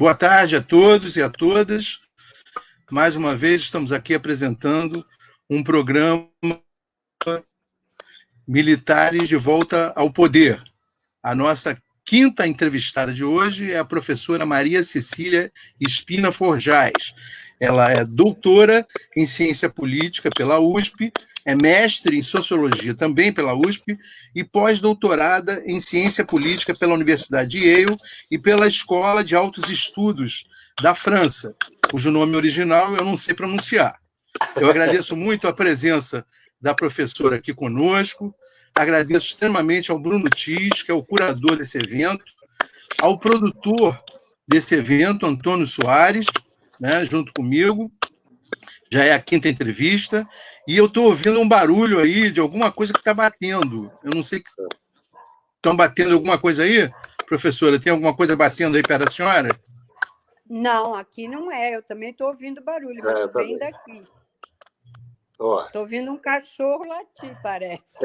Boa tarde a todos e a todas. Mais uma vez estamos aqui apresentando um programa Militares de Volta ao Poder. A nossa quinta entrevistada de hoje é a professora Maria Cecília Espina Forjás. Ela é doutora em Ciência Política pela USP, é mestre em Sociologia também pela USP e pós-doutorada em Ciência Política pela Universidade de Yale e pela Escola de Altos Estudos da França, cujo nome original eu não sei pronunciar. Eu agradeço muito a presença da professora aqui conosco, agradeço extremamente ao Bruno Tis, que é o curador desse evento, ao produtor desse evento, Antônio Soares, né, junto comigo. Já é a quinta entrevista, e eu estou ouvindo um barulho aí de alguma coisa que está batendo. Eu não sei que estão batendo alguma coisa aí, professora? Tem alguma coisa batendo aí perto da senhora? Não, aqui não é. Eu também estou ouvindo barulho, mas vem daqui. Estou ouvindo um cachorro latir, parece.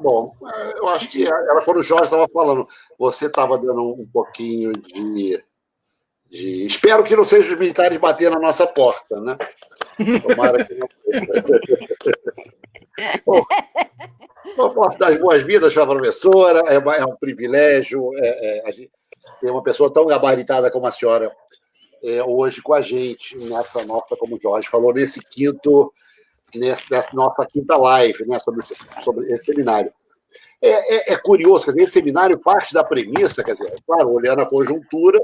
Bom, eu acho que era quando o Jorge estava falando. Você estava dando um pouquinho de... Espero que não sejam os militares bater na nossa porta, né? Tomara que não seja. Bom, eu posso dar as boas-vindas para a professora, é um privilégio a gente ter uma pessoa tão gabaritada como a senhora hoje com a gente, nessa nossa, como o Jorge falou, nessa nossa quinta live, né, sobre esse seminário. É curioso, quer dizer, esse seminário parte da premissa, quer dizer, claro, olhando a conjuntura,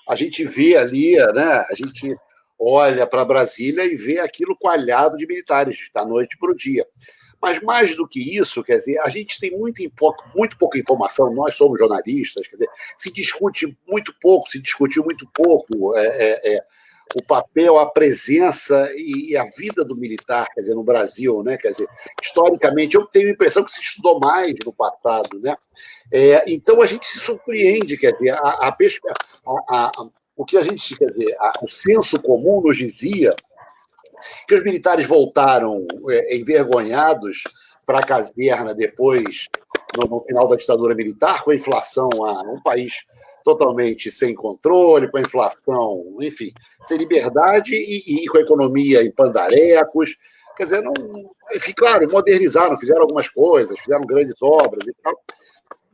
a gente vê ali, né, a gente olha para Brasília e vê aquilo coalhado de militares, da noite para o dia. Mas, mais do que isso, quer dizer, a gente tem muito pouca informação, nós somos jornalistas, quer dizer, se discutiu muito pouco o papel, a presença e a vida do militar, quer dizer, no Brasil, né? Quer dizer, historicamente, eu tenho a impressão que se estudou mais no passado, né? Então, a gente se surpreende, quer dizer, o que a gente, quer dizer, o senso comum nos dizia que os militares voltaram envergonhados para a caserna depois, no final da ditadura militar, com a inflação um país totalmente sem controle, com a inflação, enfim, sem liberdade e com a economia em pandarecos. Quer dizer, enfim, claro, modernizaram, fizeram algumas coisas, fizeram grandes obras e tal.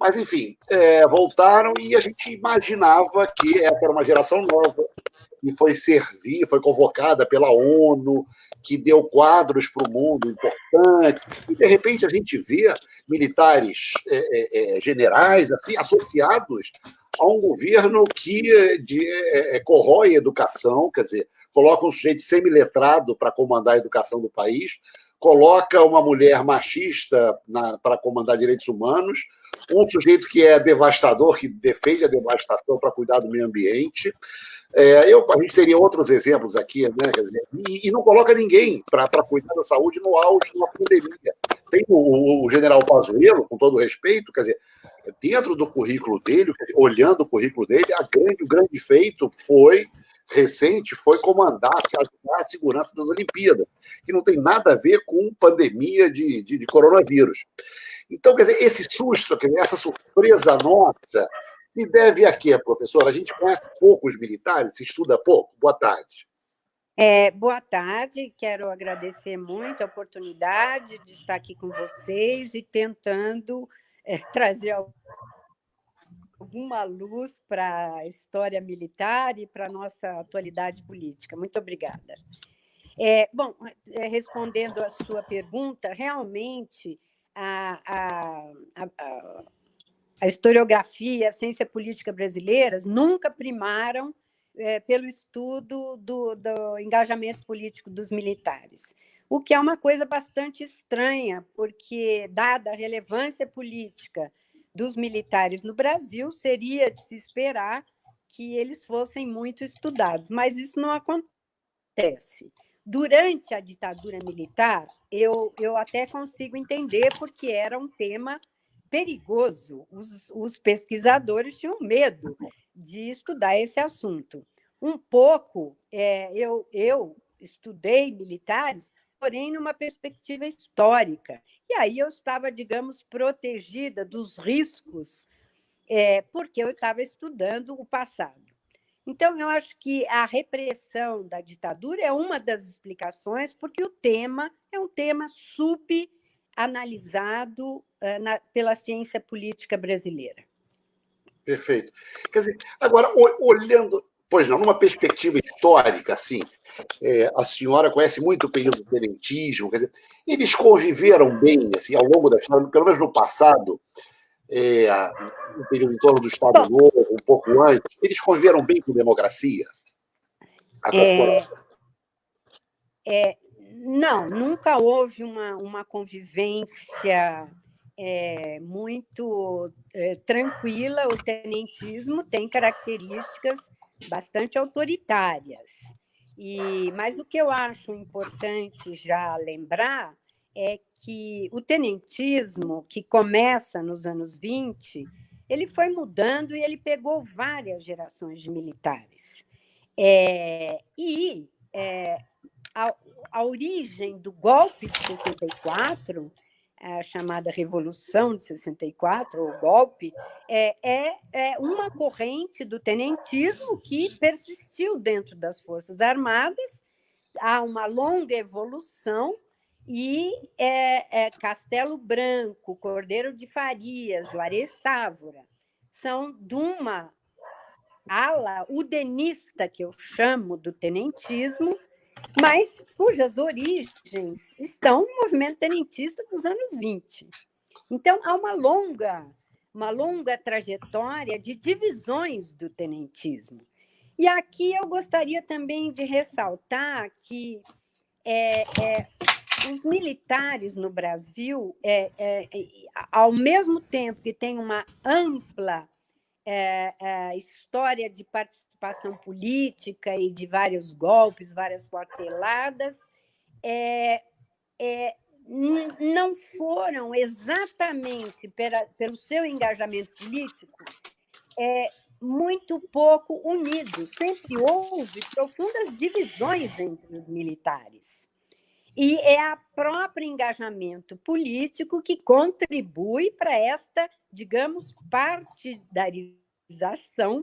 Mas, enfim, voltaram e a gente imaginava que essa era uma geração nova, que foi convocada pela ONU, que deu quadros para o mundo importantes, e, de repente, a gente vê militares generais assim, associados a um governo que corrói a educação, quer dizer, coloca um sujeito semi-letrado para comandar a educação do país, coloca uma mulher machista para comandar direitos humanos, um sujeito que é devastador, que defende a devastação para cuidar do meio ambiente. A gente teria outros exemplos aqui, né? Quer dizer, e não coloca ninguém para cuidar da saúde no auge de uma pandemia. Tem o general Pazuello, com todo respeito, quer dizer, dentro do currículo dele, olhando o currículo dele, o grande feito recente foi ajudar a segurança das Olimpíadas, que não tem nada a ver com pandemia de coronavírus. Então, quer dizer, esse susto, essa surpresa nossa, se deve a quê, professora? A gente conhece pouco os militares, se estuda pouco? Boa tarde. Boa tarde, quero agradecer muito a oportunidade de estar aqui com vocês e tentando trazer alguma luz para a história militar e para a nossa atualidade política. Muito obrigada. Bom, respondendo à sua pergunta, realmente a historiografia, a ciência política brasileiras nunca primaram pelo estudo do engajamento político dos militares, o que é uma coisa bastante estranha, porque, dada a relevância política dos militares no Brasil, seria de se esperar que eles fossem muito estudados, mas isso não acontece. Durante a ditadura militar, eu até consigo entender, porque era um tema perigoso. Os pesquisadores tinham medo de estudar esse assunto. Um pouco, eu estudei militares, porém numa perspectiva histórica. E aí eu estava, digamos, protegida dos riscos, porque eu estava estudando o passado. Então, eu acho que a repressão da ditadura é uma das explicações, porque o tema é um tema subanalisado pela ciência política brasileira. Perfeito. Quer dizer, agora, olhando, pois não, numa perspectiva histórica, assim, a senhora conhece muito o período do tenentismo, quer dizer, eles conviveram bem, assim, ao longo da história, pelo menos no passado, no período em torno do Estado Novo, um pouco antes, eles conviveram bem com democracia? Não, nunca houve uma convivência muito tranquila. O tenentismo tem características bastante autoritárias. Mas o que eu acho importante já lembrar é que o tenentismo, que começa nos anos 20, ele foi mudando e ele pegou várias gerações de militares. A origem do golpe de 64, a chamada Revolução de 64, ou golpe, é uma corrente do tenentismo que persistiu dentro das Forças Armadas. Há uma longa evolução e Castelo Branco, Cordeiro de Farias, Juarez Távora, são de uma ala udenista, que eu chamo, do tenentismo, mas cujas origens estão no movimento tenentista dos anos 20. Então, há uma longa trajetória de divisões do tenentismo. E aqui eu gostaria também de ressaltar que os militares no Brasil, ao mesmo tempo que tem uma ampla história de participação política e de vários golpes, várias quarteladas, não foram exatamente pelo seu engajamento político muito pouco unidos. Sempre houve profundas divisões entre os militares. E é o próprio engajamento político que contribui para esta, digamos, partidarização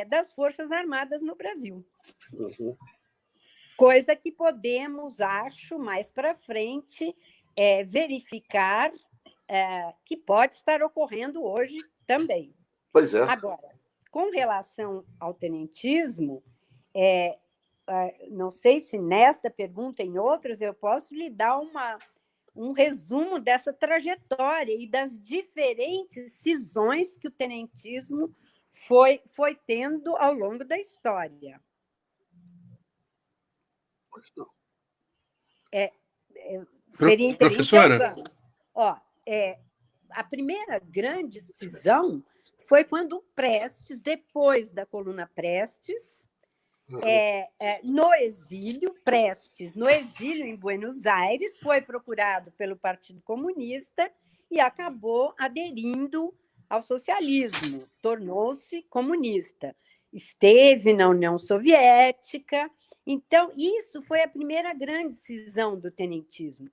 das Forças Armadas no Brasil. Uhum. Coisa que podemos, acho, mais para frente, verificar que pode estar ocorrendo hoje também. Pois é. Agora, com relação ao tenentismo, não sei se nesta pergunta, em outras, eu posso lhe dar um resumo dessa trajetória e das diferentes cisões que o tenentismo foi tendo ao longo da história. Seria interessante. Professora? A primeira grande cisão foi quando Prestes, depois da coluna Prestes, no exílio, Prestes, no exílio em Buenos Aires, foi procurado pelo Partido Comunista e acabou aderindo ao socialismo, tornou-se comunista. Esteve na União Soviética. Então, isso foi a primeira grande cisão do tenentismo.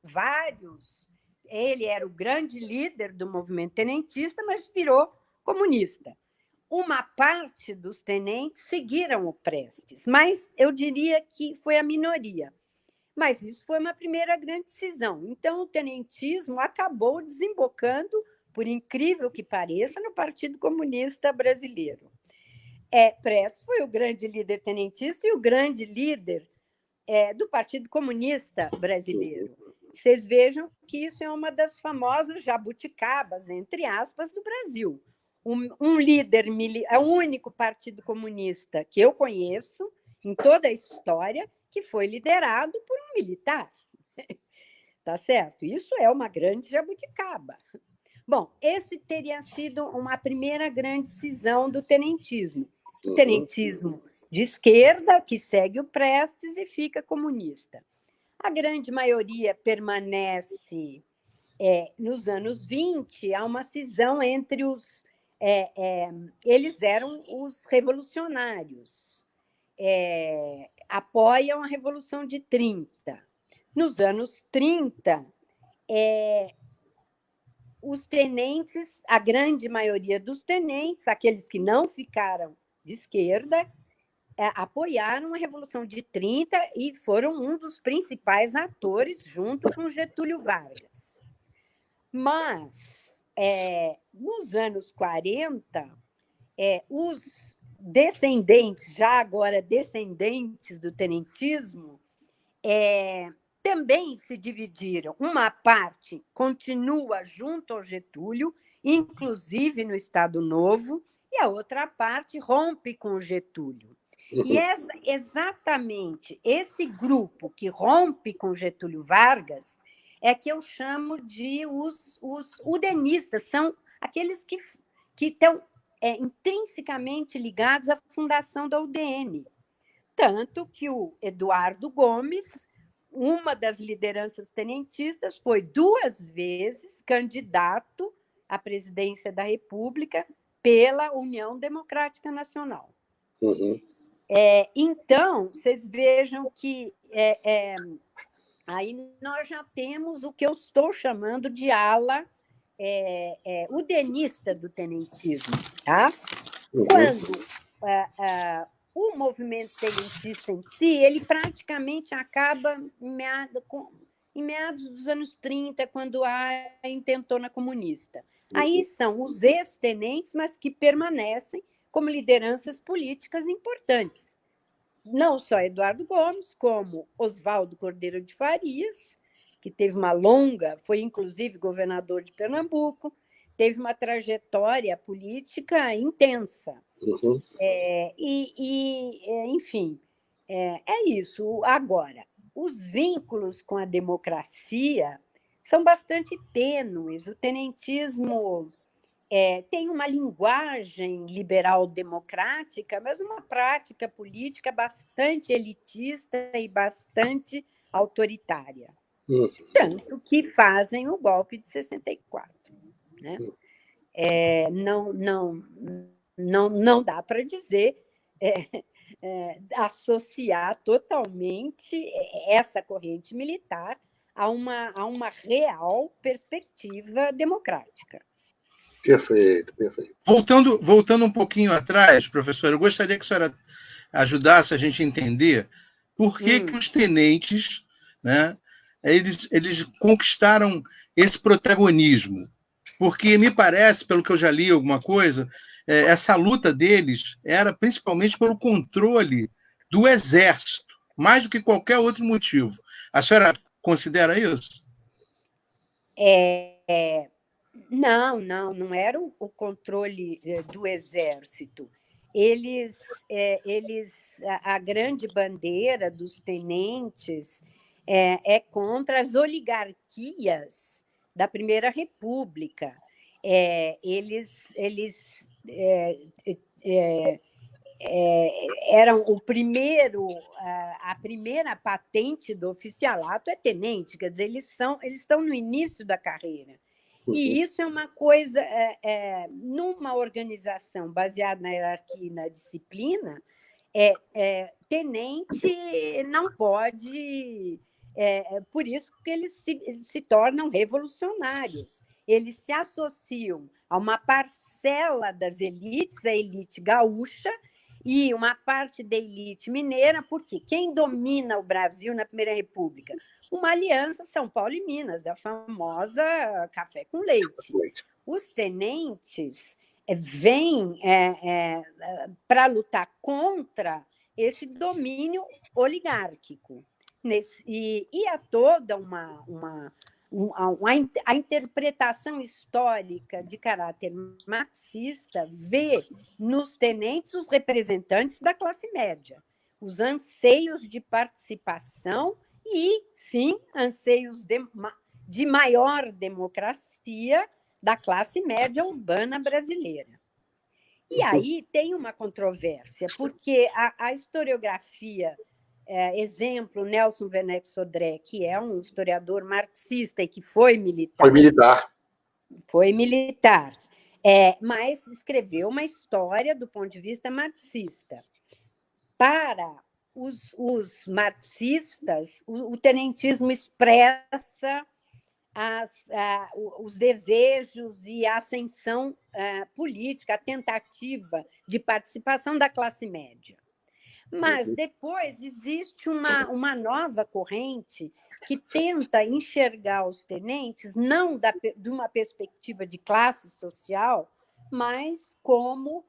Ele era o grande líder do movimento tenentista, mas virou comunista. Uma parte dos tenentes seguiram o Prestes, mas eu diria que foi a minoria. Mas isso foi uma primeira grande cisão. Então, o tenentismo acabou desembocando, por incrível que pareça, no Partido Comunista Brasileiro. Prestes foi o grande líder tenentista e o grande líder do Partido Comunista Brasileiro. Vocês vejam que isso é uma das famosas jabuticabas, entre aspas, do Brasil. Um líder é o único partido comunista que eu conheço em toda a história que foi liderado por um militar. Tá certo? Isso é uma grande jabuticaba. Bom, esse teria sido uma primeira grande cisão do tenentismo. O tenentismo de esquerda, que segue o Prestes e fica comunista. A grande maioria permanece nos anos 20, há uma cisão entre os... eles eram os revolucionários, apoiam a Revolução de 30. Nos anos 30, os tenentes, a grande maioria dos tenentes, aqueles que não ficaram de esquerda, apoiaram a Revolução de 30 e foram um dos principais atores, junto com Getúlio Vargas. Mas, nos anos 40, os descendentes, já agora descendentes do tenentismo, também se dividiram. Uma parte continua junto ao Getúlio, inclusive no Estado Novo, e a outra parte rompe com o Getúlio. E exatamente esse grupo que rompe com Getúlio Vargas é que eu chamo de os udenistas, são aqueles que estão intrinsecamente ligados à fundação da UDN. Tanto que o Eduardo Gomes, uma das lideranças tenentistas, foi 2 vezes candidato à presidência da República pela União Democrática Nacional. Então, vocês vejam que aí nós já temos o que eu estou chamando de ala udenista do tenentismo. Tá? Quando o movimento tenentista em si, ele praticamente acaba em meados dos anos 30, quando há a intentona comunista. Aí são os ex-tenentes, mas que permanecem como lideranças políticas importantes. Não só Eduardo Gomes, como Oswaldo Cordeiro de Farias, que teve uma longa, foi inclusive governador de Pernambuco, teve uma trajetória política intensa. Enfim, é isso. Agora, os vínculos com a democracia são bastante tênues. O tenentismo tem uma linguagem liberal-democrática, mas uma prática política bastante elitista e bastante autoritária. Tanto que fazem o golpe de 64. Né? Não dá para dizer, associar totalmente essa corrente militar a uma real perspectiva democrática. Perfeito. Voltando um pouquinho atrás, professor, eu gostaria que a senhora ajudasse a gente a entender por que os tenentes, né, eles conquistaram esse protagonismo. Porque me parece, pelo que eu já li alguma coisa, essa luta deles era principalmente pelo controle do exército, mais do que qualquer outro motivo. A senhora considera isso? Não era o controle do exército. A grande bandeira dos tenentes é contra as oligarquias da Primeira República. Eram a primeira patente do oficialato é tenente, quer dizer, eles estão no início da carreira. E isso é uma coisa, numa organização baseada na hierarquia e na disciplina, tenente não pode... por isso que eles se tornam revolucionários. Eles se associam a uma parcela das elites, a elite gaúcha, e uma parte da elite mineira, porque quem domina o Brasil na Primeira República? Uma aliança São Paulo e Minas, a famosa café com leite. Os tenentes vêm para lutar contra esse domínio oligárquico. E há toda a interpretação histórica de caráter marxista vê nos tenentes os representantes da classe média, os anseios de participação e, sim, anseios de maior democracia da classe média urbana brasileira. E aí tem uma controvérsia, porque a historiografia... exemplo, Nelson Werneck Sodré, que é um historiador marxista e que foi militar. Foi militar, mas escreveu uma história do ponto de vista marxista. Para os marxistas, o tenentismo expressa os desejos e a ascensão política, a tentativa de participação da classe média. Mas depois existe uma nova corrente que tenta enxergar os tenentes não de uma perspectiva de classe social, mas como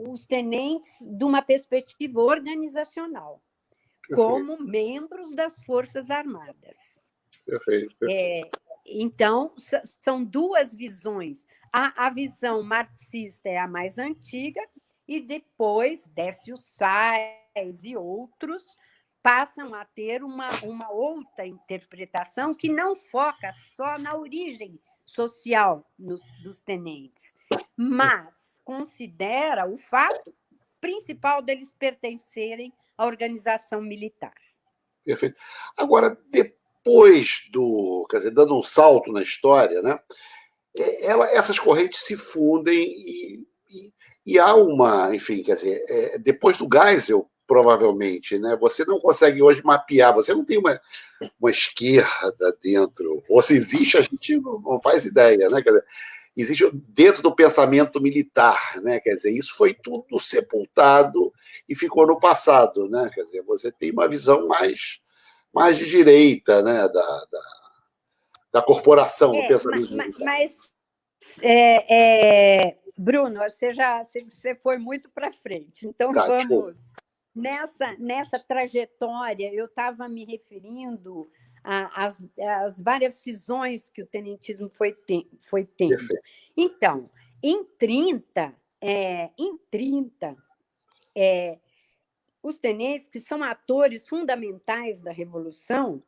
os tenentes de uma perspectiva organizacional, como membros das Forças Armadas. Perfeito. Então, são duas visões. A visão marxista é a mais antiga, e depois Décio Sais e outros passam a ter uma outra interpretação que não foca só na origem social dos tenentes, mas considera o fato principal deles pertencerem à organização militar. Perfeito. Agora, depois quer dizer, dando um salto na história, né? Essas correntes se fundem e há enfim, quer dizer, depois do Geisel, provavelmente, né? Você não consegue hoje mapear, você não tem uma esquerda dentro, ou se existe, a gente não faz ideia, né? Quer dizer, existe dentro do pensamento militar, né? Quer dizer, isso foi tudo sepultado e ficou no passado, né? Quer dizer, você tem uma visão mais de direita, né? Da corporação, do pensamento militar. Mas Bruno, você foi muito para frente. Então, vamos... Nessa trajetória, eu estava me referindo às várias cisões que o tenentismo foi tendo. Perfeito. Então, em 30, os tenentes, que são atores fundamentais da Revolução,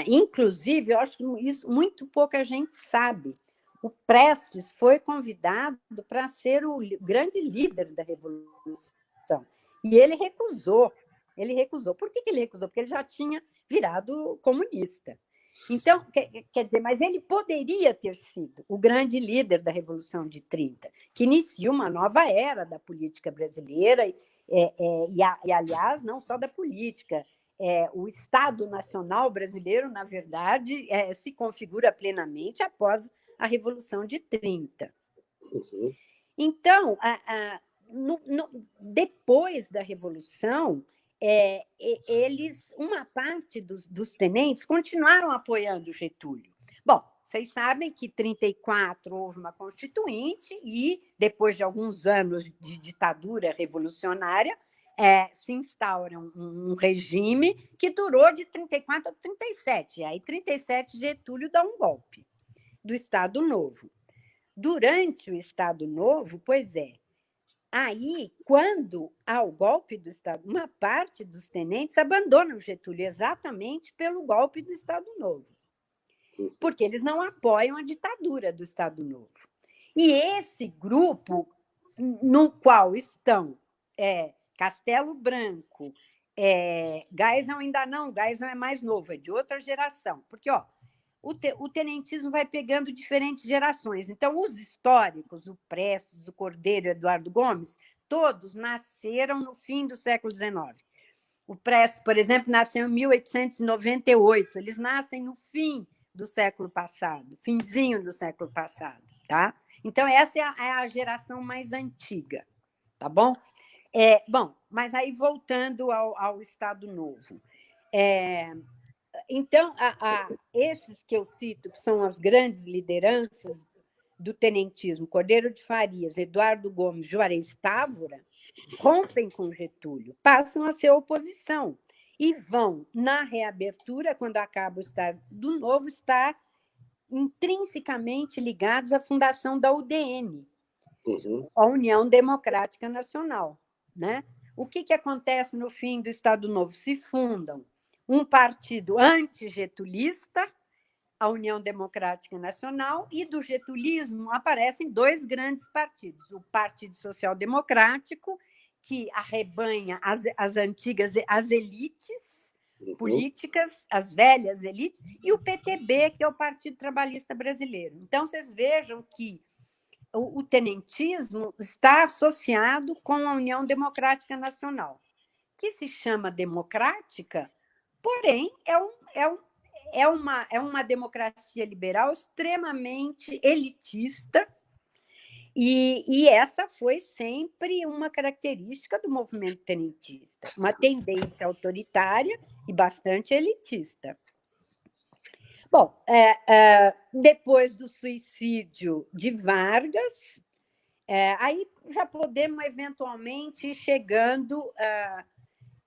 inclusive, eu acho que isso muito pouca gente sabe, o Prestes foi convidado para ser o grande líder da Revolução. E ele recusou. Por que ele recusou? Porque ele já tinha virado comunista. Então, quer dizer, mas ele poderia ter sido o grande líder da Revolução de 30, que inicia uma nova era da política brasileira, e aliás, não só da política. O Estado Nacional brasileiro, na verdade, se configura plenamente após a Revolução de 30. Então, depois da Revolução, uma parte dos tenentes continuaram apoiando Getúlio. Bom, vocês sabem que em 1934 houve uma Constituinte e, depois de alguns anos de ditadura revolucionária, se instaura um regime que durou de 1934 a 1937. E aí, em 1937, Getúlio dá um golpe do Estado Novo. Durante o Estado Novo, aí, quando há o golpe do Estado, uma parte dos tenentes abandona o Getúlio exatamente pelo golpe do Estado Novo, porque eles não apoiam a ditadura do Estado Novo. E esse grupo, no qual estão Castelo Branco, Geisel ainda não, Geisel é mais novo, é de outra geração, porque o tenentismo vai pegando diferentes gerações. Então, os históricos, o Prestes, o Cordeiro, o Eduardo Gomes, todos nasceram no fim do século XIX. O Prestes, por exemplo, nasceu em 1898. Eles nascem no fim do século passado, finzinho do século passado, tá? Então, essa é a geração mais antiga, tá bom? Bom, mas aí, voltando ao Estado Novo... Então, esses que eu cito, que são as grandes lideranças do tenentismo, Cordeiro de Farias, Eduardo Gomes, Juarez Távora, rompem com Getúlio, passam a ser oposição e vão, na reabertura, quando acaba o Estado Novo, estar intrinsecamente ligados à fundação da UDN, a União Democrática Nacional, né? O que acontece no fim do Estado Novo? Se fundam um partido antigetulista, a União Democrática Nacional, e do getulismo aparecem dois grandes partidos, o Partido Social Democrático, que arrebanha as antigas, as elites políticas, as velhas elites, e o PTB, que é o Partido Trabalhista Brasileiro. Então, vocês vejam que o tenentismo está associado com a União Democrática Nacional, que se chama democrática, porém, é uma democracia liberal extremamente elitista E essa foi sempre uma característica do movimento tenentista, uma tendência autoritária e bastante elitista. Bom, depois do suicídio de Vargas, aí já podemos eventualmente ir chegando.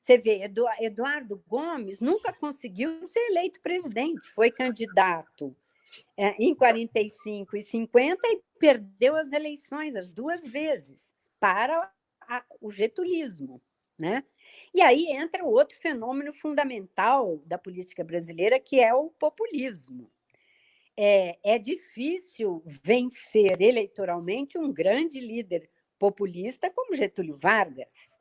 Você vê, Eduardo Gomes nunca conseguiu ser eleito presidente, foi candidato em 45 e 50 e perdeu as eleições as duas vezes para o getulismo, né? E aí entra outro fenômeno fundamental da política brasileira, que é o populismo. É difícil vencer eleitoralmente um grande líder populista como Getúlio Vargas.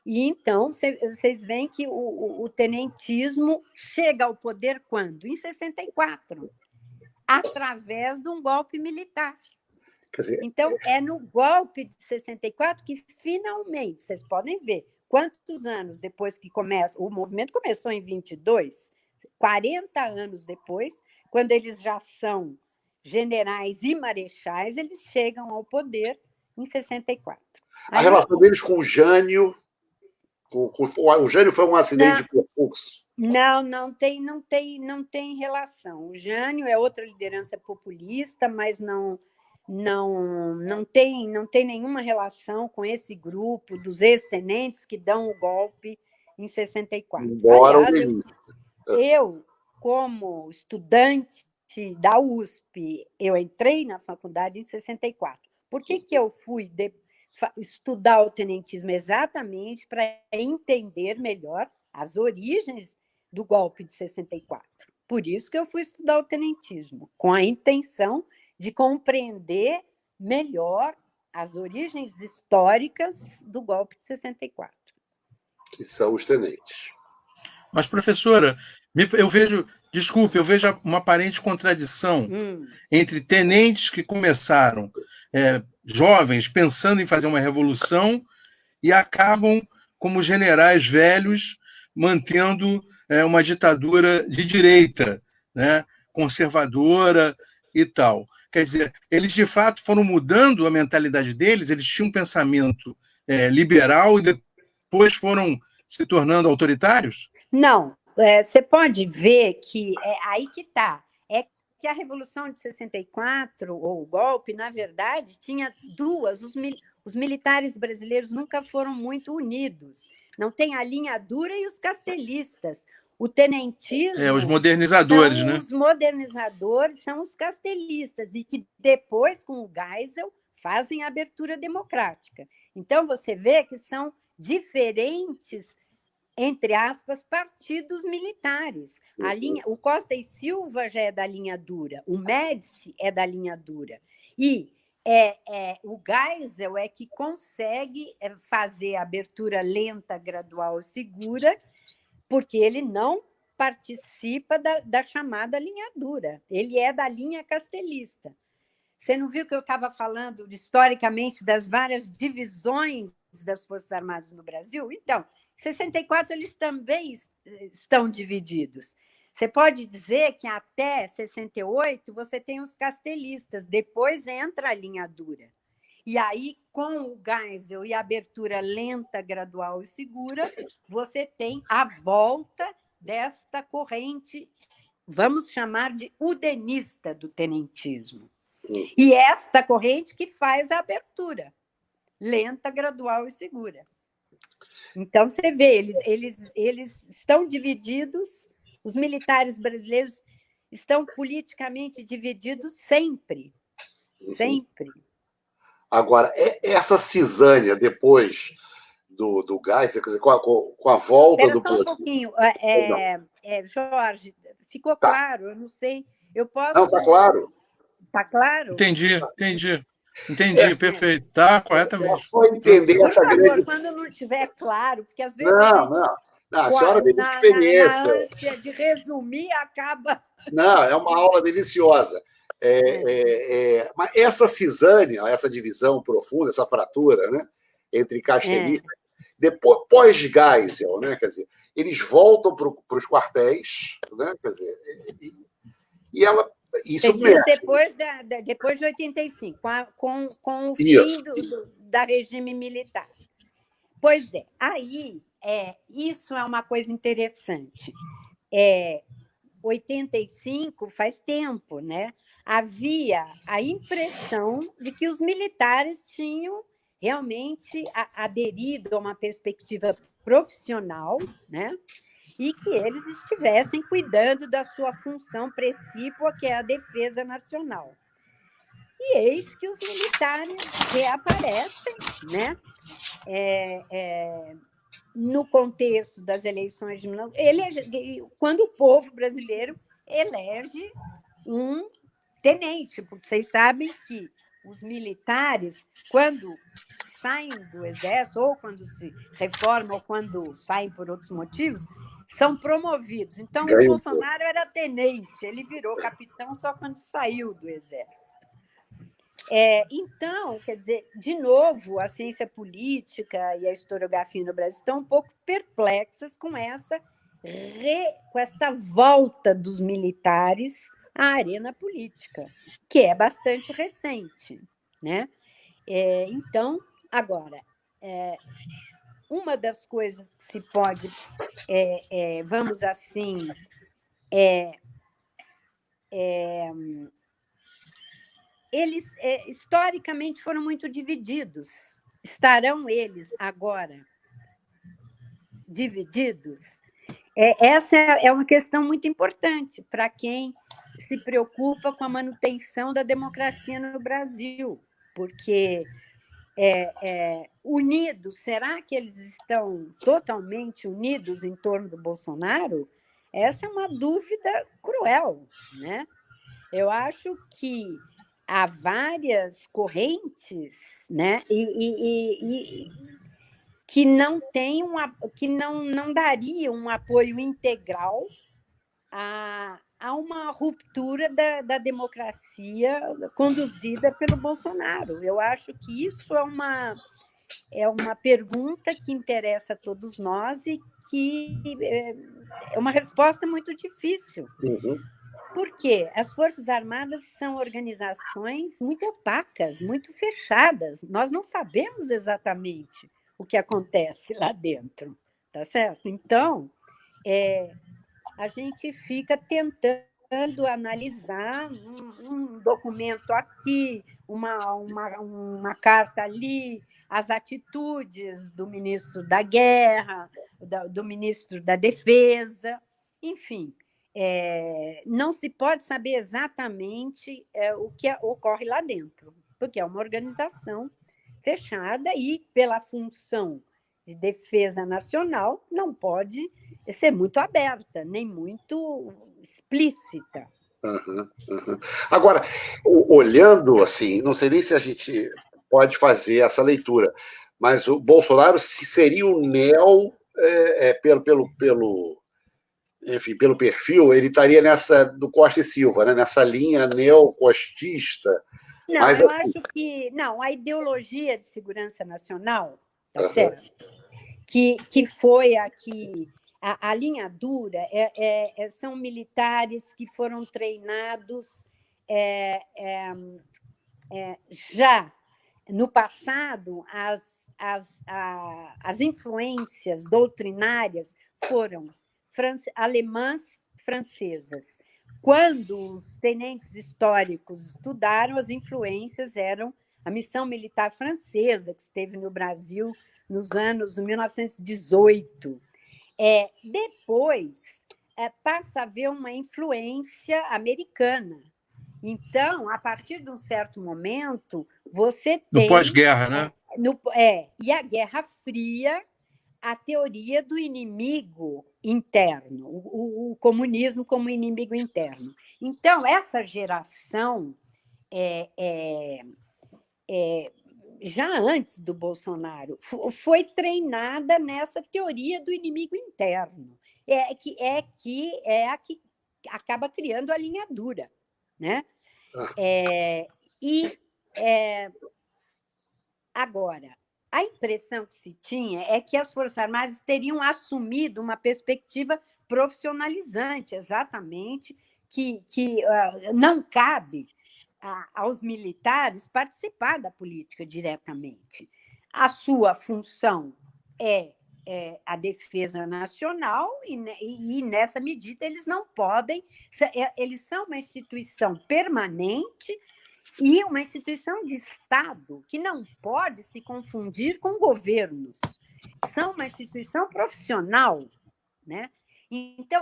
E então vocês veem que o tenentismo chega ao poder quando? Em 64, através de um golpe militar. Então, é no golpe de 64 que, finalmente, vocês podem ver quantos anos depois que começa... O movimento começou em 22, 40 anos depois, quando eles já são generais e marechais, eles chegam ao poder em 64. A relação deles com o Jânio... O Jânio foi um acidente de percurso. Não tem relação. O Jânio é outra liderança populista, mas não tem nenhuma relação com esse grupo dos ex-tenentes que dão o golpe em 64. Embora aliás, eu, como estudante da USP, eu entrei na faculdade em 64. Por que eu fui estudar o tenentismo? Exatamente para entender melhor as origens do golpe de 64. Por isso que eu fui estudar o tenentismo, com a intenção de compreender melhor as origens históricas do golpe de 64. Que são os tenentes. Mas, professora, eu vejo uma aparente contradição entre tenentes que começaram jovens pensando em fazer uma revolução e acabam como generais velhos mantendo uma ditadura de direita, né, conservadora e tal. Quer dizer, eles de fato foram mudando a mentalidade deles, eles tinham um pensamento liberal e depois foram se tornando autoritários? Não, você pode ver que aí que está. É que a Revolução de 64, ou o golpe, na verdade, tinha duas. Os militares brasileiros nunca foram muito unidos. Não tem a linha dura e os castelistas. O tenentismo... os modernizadores, né? Os modernizadores são os castelistas, e que depois, com o Geisel, fazem a abertura democrática. Então, você vê que são diferentes, entre aspas, partidos militares. O Costa e Silva já é da linha dura, o Médici é da linha dura. E o Geisel é que consegue fazer a abertura lenta, gradual e segura, porque ele não participa da chamada linha dura, ele é da linha castelista. Você não viu que eu estava falando historicamente das várias divisões das Forças Armadas no Brasil? Então, em 64 eles também estão divididos. Você pode dizer que até 68 você tem os castelistas, depois entra a linha dura. E aí, com o Geisel e a abertura lenta, gradual e segura, você tem a volta desta corrente, vamos chamar de udenista do tenentismo. E esta corrente que faz a abertura lenta, gradual e segura. Então, você vê, eles estão divididos, os militares brasileiros estão politicamente divididos sempre. Sempre. Agora, essa cisânia depois do Geisel, quer dizer, com a volta do... Só um pouquinho. Jorge, ficou claro? Eu não sei. Eu posso... Não, está claro. Está claro? Entendi, perfeito. Está corretamente. Só entender Por essa favor, grande... quando não estiver claro, porque às vezes Não, a senhora tem muita experiência. Na ânsia de resumir, acaba... Não, é uma aula deliciosa. Mas essa cisânia, essa divisão profunda, essa fratura, né, entre castelistas, depois, pós-Geisel, né, quer dizer, eles voltam para os quartéis, né, quer dizer, e ela Isso Você diz mesmo. depois de 85, com o Isso. fim da regime militar. Pois é, aí isso é uma coisa interessante. 85 faz tempo, né? Havia a impressão de que os militares tinham realmente aderido a uma perspectiva profissional, né? E que eles estivessem cuidando da sua função precípua, que é a defesa nacional. E eis que os militares reaparecem, né? No contexto das eleições de quando o povo brasileiro elege um tenente, porque vocês sabem que os militares, quando saem do exército, ou quando se reformam, ou quando saem por outros motivos, são promovidos. Então, o Bolsonaro era tenente, ele virou capitão só quando saiu do exército. Então, quer dizer, de novo, a ciência política e a historiografia no Brasil estão um pouco perplexas com essa volta dos militares à arena política, que é bastante recente, né? Então, agora, uma das coisas que se pode, vamos assim, eles historicamente foram muito divididos. Estarão eles agora divididos? Essa é uma questão muito importante para quem se preocupa com a manutenção da democracia no Brasil, porque unidos, será que eles estão totalmente unidos em torno do Bolsonaro? Essa é uma dúvida cruel, né? Eu acho que há várias correntes, né? E que não que não dariam um apoio integral a uma ruptura da democracia conduzida pelo Bolsonaro. Eu acho que isso é uma pergunta que interessa a todos nós e que é uma resposta muito difícil. Uhum. Porque as Forças Armadas são organizações muito opacas, muito fechadas. Nós não sabemos exatamente o que acontece lá dentro, tá certo? Então, a gente fica tentando analisar um documento aqui, uma carta ali, as atitudes do ministro da Guerra, do ministro da Defesa, enfim. Não se pode saber exatamente o que ocorre lá dentro, porque é uma organização fechada e, pela função de defesa nacional, não pode ser muito aberta, nem muito explícita. Uhum, uhum. Agora, olhando assim, não sei nem se a gente pode fazer essa leitura, mas o Bolsonaro seria o neo, enfim, pelo perfil, ele estaria nessa do Costa e Silva, né? Nessa linha neocostista. Não, mas, eu acho que não, a ideologia de segurança nacional, tá certo? Que foi aqui a linha dura, são militares que foram treinados já no passado. As influências doutrinárias foram alemãs, francesas. Quando os tenentes históricos estudaram, as influências eram a missão militar francesa, que esteve no Brasil nos anos de 1918. Depois, passa a haver uma influência americana. Então, a partir de um certo momento, você tem... No pós-guerra, né? E a Guerra Fria, a teoria do inimigo interno, o comunismo como inimigo interno. Então, essa geração, já antes do Bolsonaro, foi treinada nessa teoria do inimigo interno, que é a que acaba criando a linha dura, né? Agora, a impressão que se tinha é que as Forças Armadas teriam assumido uma perspectiva profissionalizante, exatamente, não cabe aos militares participar da política diretamente. A sua função é a defesa nacional e, nessa medida, eles não podem... Eles são uma instituição permanente e uma instituição de Estado que não pode se confundir com governos. São uma instituição profissional, né? Então,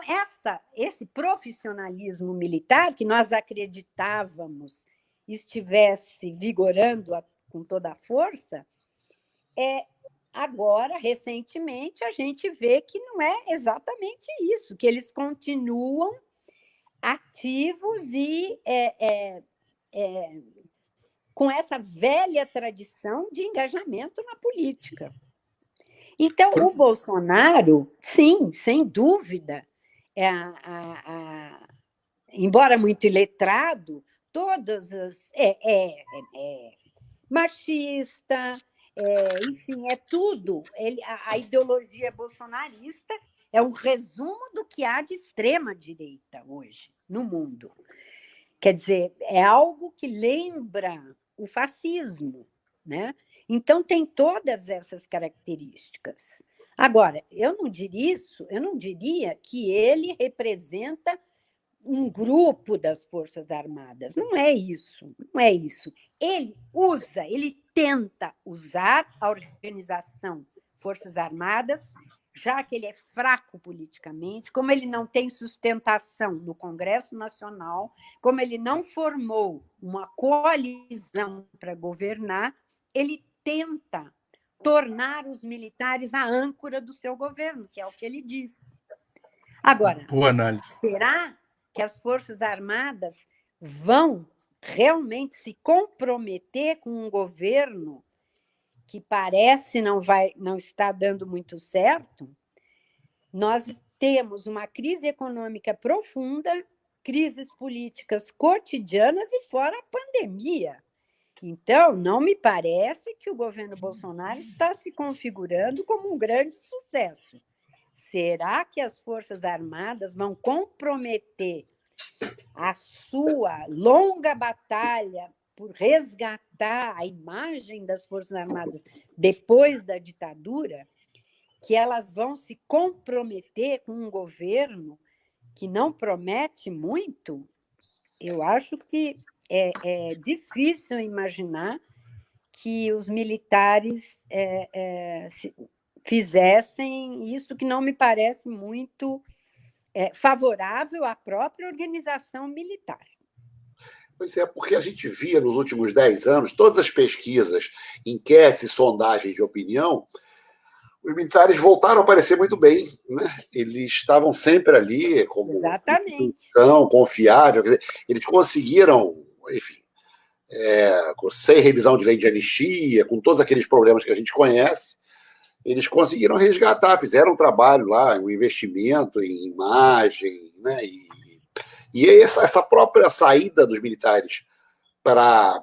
esse profissionalismo militar, que nós acreditávamos estivesse vigorando com toda a força, agora, recentemente, a gente vê que não é exatamente isso, que eles continuam ativos e com essa velha tradição de engajamento na política. Então, o Bolsonaro, sim, sem dúvida, embora muito iletrado, todas as... machista, enfim, é tudo. A ideologia bolsonarista é um resumo do que há de extrema-direita hoje no mundo. Quer dizer, é algo que lembra o fascismo, né? Então, tem todas essas características. Agora, eu não diria que ele representa um grupo das Forças Armadas. Não é isso, não é isso. Ele tenta usar a organização Forças Armadas, já que ele é fraco politicamente, como ele não tem sustentação no Congresso Nacional, como ele não formou uma coalizão para governar, ele tenta tornar os militares a âncora do seu governo, que é o que ele diz. Agora, boa análise. Será que as Forças Armadas vão realmente se comprometer com um governo que parece não está dando muito certo? Nós temos uma crise econômica profunda, crises políticas cotidianas e fora a pandemia. Então, não me parece que o governo Bolsonaro está se configurando como um grande sucesso. Será que as Forças Armadas vão comprometer a sua longa batalha por resgatar a imagem das Forças Armadas depois da ditadura? Que elas vão se comprometer com um governo que não promete muito? Eu acho que é difícil imaginar que os militares fizessem isso, que não me parece muito favorável à própria organização militar. Pois é, porque a gente via nos últimos 10 anos, todas as pesquisas, enquetes e sondagens de opinião, os militares voltaram a aparecer muito bem, né? Eles estavam sempre ali como instituição confiável, quer dizer, eles conseguiram, enfim, sem revisão de lei de anistia, com todos aqueles problemas que a gente conhece, eles conseguiram resgatar, fizeram um trabalho lá, um investimento em imagem, né? E essa própria saída dos militares para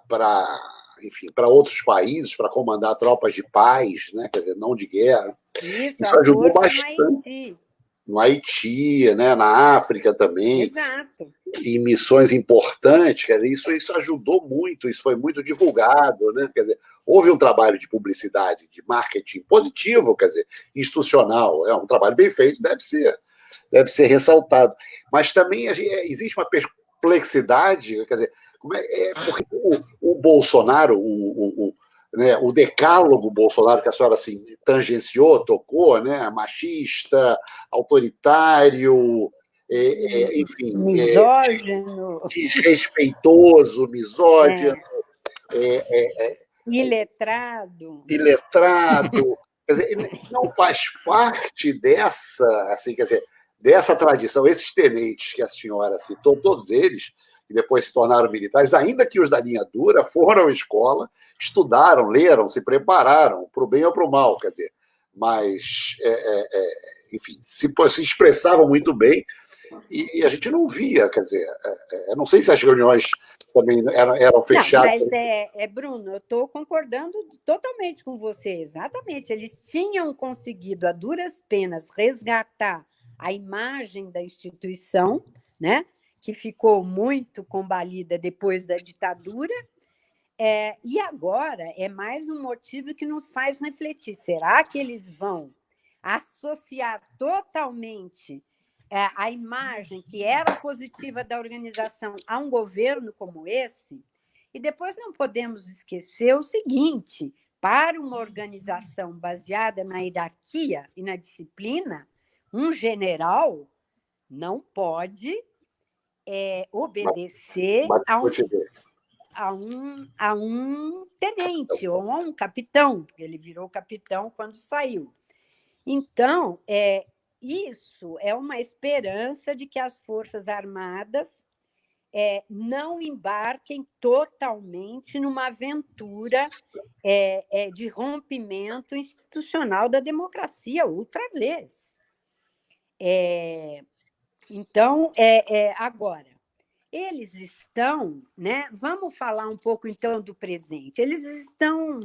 outros países, para comandar tropas de paz, né? Quer dizer, não de guerra. Isso ajudou bastante. No Haiti, né? Na África também. Exato. Em missões importantes, quer dizer, isso ajudou muito, isso foi muito divulgado, né? Quer dizer, houve um trabalho de publicidade, de marketing positivo, quer dizer, institucional, é um trabalho bem feito, deve ser ressaltado. Mas também existe uma perplexidade, quer dizer, porque o Bolsonaro, o decálogo Bolsonaro que a senhora assim, tangenciou, tocou, né? Machista, autoritário, enfim, misógino, desrespeitoso, misógino, iletrado. Quer dizer, não faz parte dessa, assim, quer dizer, dessa tradição. Esses tenentes que a senhora citou, todos eles, que depois se tornaram militares, ainda que os da linha dura, foram à escola, estudaram, leram, se prepararam, para o bem ou para o mal, quer dizer, mas, enfim, se expressavam muito bem, e a gente não via, quer dizer, eu não sei se as reuniões também eram fechadas. Não, mas, Bruno, eu estou concordando totalmente com você, exatamente. Eles tinham conseguido, a duras penas, resgatar a imagem da instituição, né? que ficou muito combalida depois da ditadura, e agora é mais um motivo que nos faz refletir. Será que eles vão associar totalmente a imagem que era positiva da organização a um governo como esse? E depois não podemos esquecer o seguinte: para uma organização baseada na hierarquia e na disciplina, um general não pode obedecer a um tenente ou a um capitão, porque ele virou capitão quando saiu. Então, isso é uma esperança de que as Forças Armadas não embarquem totalmente numa aventura de rompimento institucional da democracia outra vez. Então, agora, eles estão, né? Vamos falar um pouco então do presente. Eles estão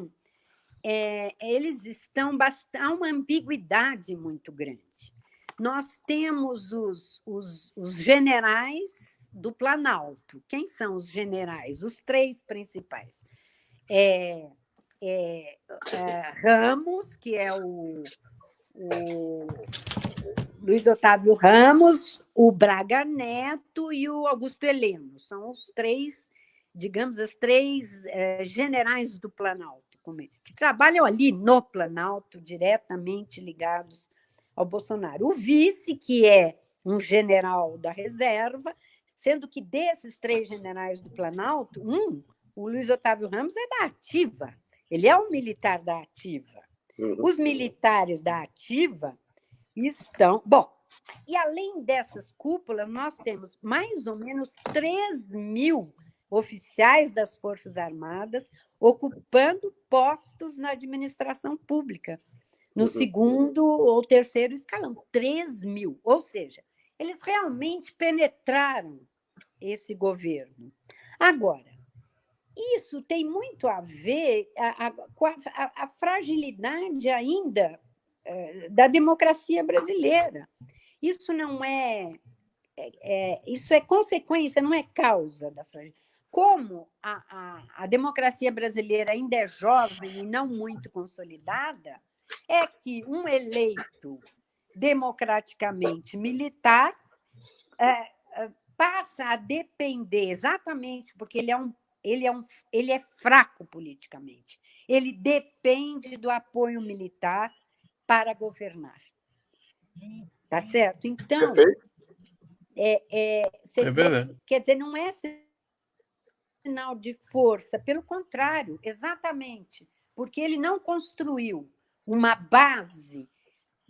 há uma ambiguidade muito grande. Nós temos os generais do Planalto. Quem são os generais? Os três principais. Ramos, que é o Luiz Otávio Ramos, o Braga Neto e o Augusto Heleno. São os três, digamos, os três generais do Planalto, que trabalham ali no Planalto, diretamente ligados ao Bolsonaro. O vice, que é um general da reserva, sendo que desses três generais do Planalto, o Luiz Otávio Ramos é da ativa, ele é um militar da ativa. Os militares da ativa estão... Bom, e além dessas cúpulas, nós temos mais ou menos 3.000 oficiais das Forças Armadas ocupando postos na administração pública, no segundo ou terceiro escalão. 3.000, ou seja, eles realmente penetraram esse governo. Agora, isso tem muito a ver com a fragilidade ainda da democracia brasileira. Isso não isso é consequência, não é causa da fragilidade. Como a democracia brasileira ainda é jovem e não muito consolidada, é que um eleito democraticamente militar passa a depender, exatamente porque ele é fraco politicamente. Ele depende do apoio militar para governar. Tá certo? Então, quer dizer, não é sinal de força, pelo contrário, exatamente, porque ele não construiu uma base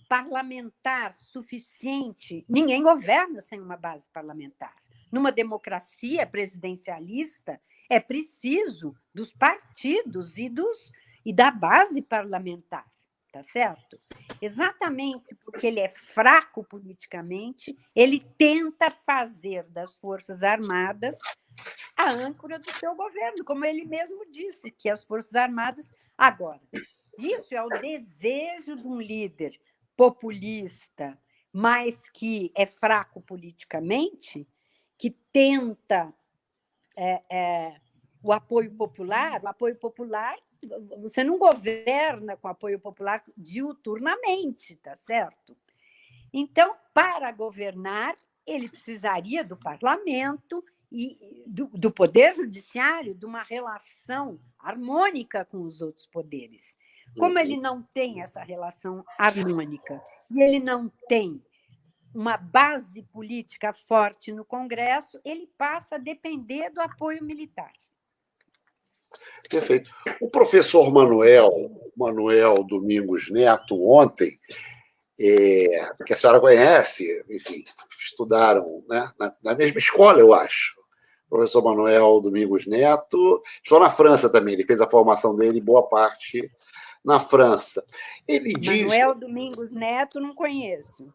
parlamentar suficiente. Ninguém governa sem uma base parlamentar. Numa democracia presidencialista, é preciso dos partidos e da base parlamentar, tá certo? Exatamente porque ele é fraco politicamente, ele tenta fazer das Forças Armadas a âncora do seu governo, como ele mesmo disse, que as Forças Armadas... Agora, isso é o desejo de um líder populista, mas que é fraco politicamente, que tenta o apoio popular. O apoio popular, você não governa com apoio popular diuturnamente, tá certo? Então, para governar, ele precisaria do parlamento e do poder judiciário, de uma relação harmônica com os outros poderes. Como ele não tem essa relação harmônica e ele não tem uma base política forte no Congresso, ele passa a depender do apoio militar. Perfeito. O professor Manuel Domingos Neto, ontem, que a senhora conhece, enfim, estudaram, né, na mesma escola, eu acho. O professor Manuel Domingos Neto, estou na França também, ele fez a formação dele, boa parte na França. Ele diz... Manuel Domingos Neto, não conheço.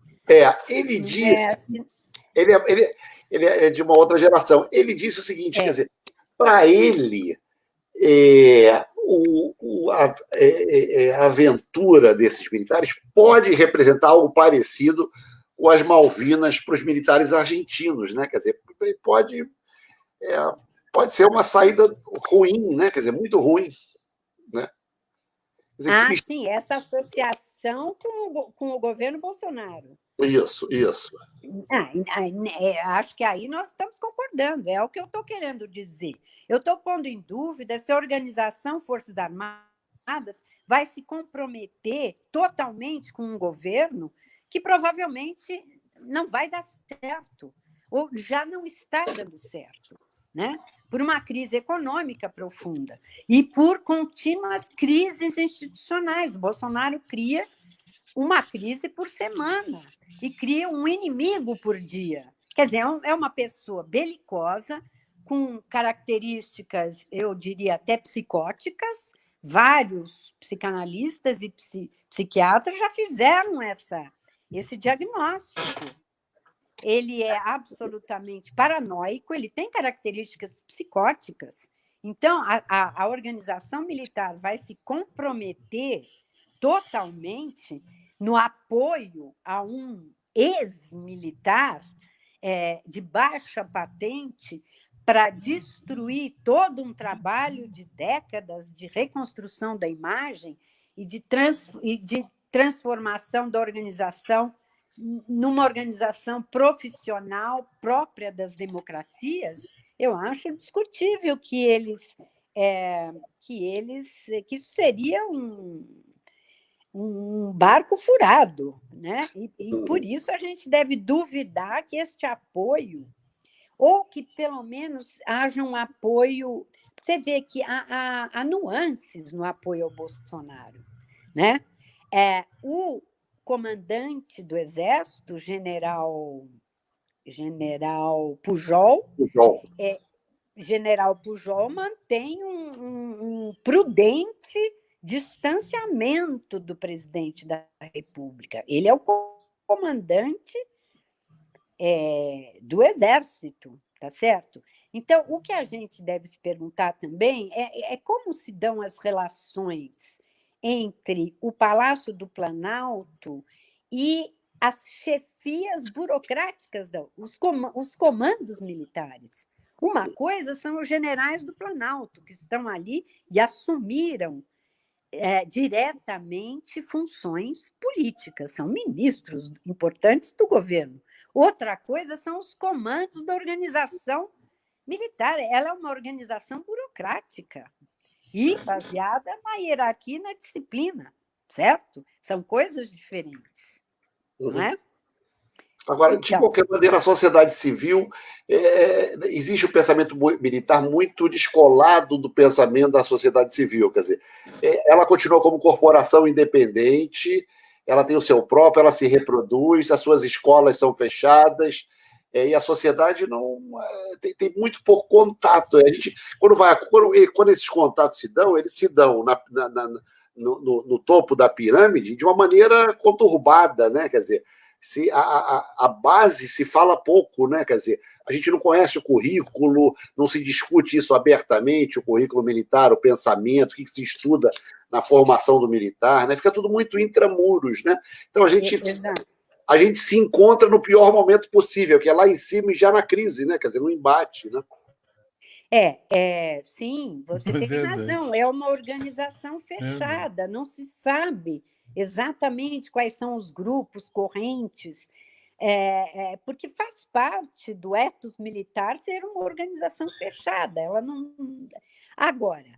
Ele disse... Ele é de uma outra geração. Ele disse o seguinte, quer dizer, para ele, a aventura desses militares pode representar algo parecido ou as Malvinas para os militares argentinos, né? Quer dizer, pode ser uma saída ruim, né? Quer dizer, muito ruim, né? Dizer, sim, essa associação com o governo Bolsonaro. Isso. Acho que aí nós estamos concordando, é o que eu estou querendo dizer. Eu estou pondo em dúvida se a organização Forças Armadas vai se comprometer totalmente com um governo que provavelmente não vai dar certo, ou já não está dando certo, né? Por uma crise econômica profunda e por contínuas crises institucionais. O Bolsonaro cria uma crise por semana e cria um inimigo por dia. Quer dizer, é uma pessoa belicosa, com características, eu diria, até psicóticas. Vários psicanalistas e psiquiatras já fizeram esse diagnóstico. Ele é absolutamente paranoico, ele tem características psicóticas. Então, a organização militar vai se comprometer totalmente no apoio a um ex-militar de baixa patente para destruir todo um trabalho de décadas de reconstrução da imagem e de transformação da organização numa organização profissional própria das democracias. Eu acho discutível que isso seria um barco furado, né? E por isso a gente deve duvidar que este apoio, ou que pelo menos haja um apoio. Você vê que há nuances no apoio ao Bolsonaro, né? O comandante do Exército, general Pujol, General Pujol mantém um prudente distanciamento do presidente da República. Ele é o comandante do Exército, tá certo? Então, o que a gente deve se perguntar também é como se dão as relações entre o Palácio do Planalto e as chefias burocráticas, os comandos militares. Uma coisa são os generais do Planalto, que estão ali e assumiram diretamente funções políticas, são ministros importantes do governo. Outra coisa são os comandos da organização militar. Ela é uma organização burocrática e baseada na hierarquia e na disciplina, certo? São coisas diferentes, não é? Agora, de qualquer maneira, a sociedade civil, existe um pensamento militar muito descolado do pensamento da sociedade civil. Quer dizer, ela continua como corporação independente, ela tem o seu próprio, ela se reproduz, as suas escolas são fechadas, e a sociedade não tem muito pouco contato. A gente, quando esses contatos eles se dão no topo da pirâmide de uma maneira conturbada, né? Quer dizer, a base se fala pouco, né? Quer dizer, a gente não conhece o currículo, não se discute isso abertamente, o currículo militar, o pensamento, o que se estuda na formação do militar, né? Fica tudo muito intramuros, né? Então a gente se encontra no pior momento possível, que é lá em cima e já na crise, né? Quer dizer, no embate, né? Sim, você tem razão. É uma organização fechada, não se sabe exatamente quais são os grupos correntes, porque faz parte do ethos militar ser uma organização fechada. Ela não. Agora,